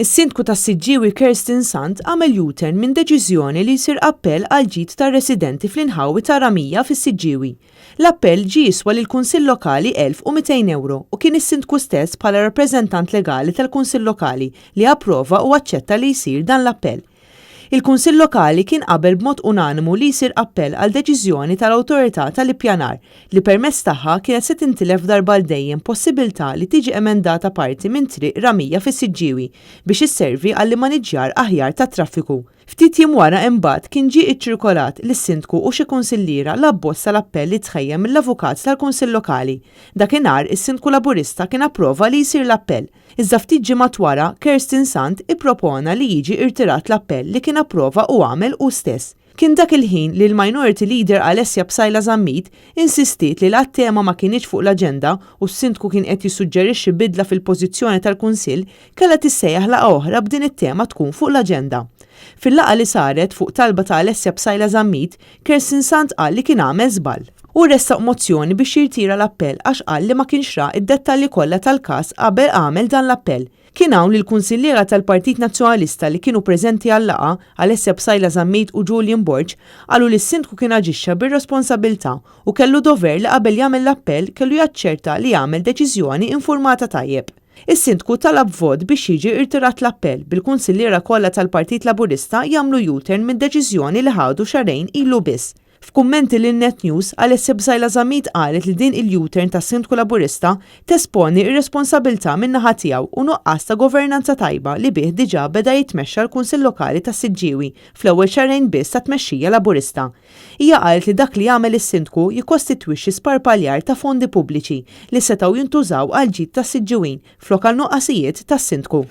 Is-Sindku tas-Siġġiewi Kerstin Sant għamel U-turn minn deċiżjoni li jsir appell għal ġid tar-residenti fl-inħawi ta' Ramija fis-Siġġiewi. L-appell ġie jiswa lill-Kunsill Lokali €1,200 u kien is-Sindku stess bħala rappreżentant legali tal-Kunsill Lokali li approva u aċċetta li jsir dan l-appell. Il-Kunsill Lokali kien qabel b'mod unanimu li jsir appell għal deċiżjoni tal-Awtorità tal-Ippjanar li permezz tagħha kienet se tintilef darba l dejjem possibilità li tiġi emendata parti minn triq Ramija fis-Siġġiewi biex isservi għall maniġġjar aħjar tat-traffiku. Ftit jiem wara imbagħad kien ġie iċċirkolat lis-Sindku u xi kunsilliera l-abbozz tal-appell li tħejjem mill-Avukat tal-Kunsill Lokali. Dakinhar is-Sindku Laburista kien approva li jsir l-appell. Iżda ftit ġimgħat wara Kerstin Sant ippropona li jiġi irtirat l-appell li kien approva u għamel hu stess. Kien dak il-ħin li l-Minority Leader Alessia Bsajla Żammit insistiet li l-tema ma kienx fuq l-aġenda u s-Sindku kien qed jissuġġerixxi bidla fil-pożizzjoni tal-Kunsill kellha tissejjaħ laqgħa oħra b'din it-tema tkun fuq l-aġenda. Fil-laqgħa li saret fuq talba ta' Alessia Bsajla Żammit, Kerstin Sant qal li kien għamel żball u ressaq mozzjoni biex jirtira l-appell għax qal li ma kienx ra id-dettalji kollha tal-każ qabel għamel dan l-appell. Kien hawn li l-Kunsilliera tal-Partit Nazzjonalista li kienu preżenti għall-laqgħa Alessia Bsajla Żammit u Julian Borg qalu li s-Sindku kien aġixxa bir-responsabbiltà u kellu dover li qabel jagħmel l-appell kellu jaċċerta li jagħmel deċiżjoni infurmata tajjeb. Is-Sindku talab vot biex jiġi irtirat l-appell bil-Kunsilliera kollha tal-Partit Laburista jagħmlu U-turn mid-deċiżjoni li ħadu xarejn ilu biss. F'kummenti lil Net News, Alessia Bsajla Żammit qalet li din il-U-turn tas-Sindku Laburista tesponi ir-responsabbiltà min-naħa tiegħu u nuqqas ta' governanza tajba li bih diġà beda jitmexxa l-Kunsill Lokali tas-Siġġiewi fl-ewwel xarejn biss ta' tmexxija Laburista. Hija qalet li dak li jagħmel is-Sindku jikkostitwixxi sparpaljar ta' fondi pubbliċi li setgħu jintużaw għal ġid tas-Siġġiewin flok għal nuqqasijiet tas-Sindku.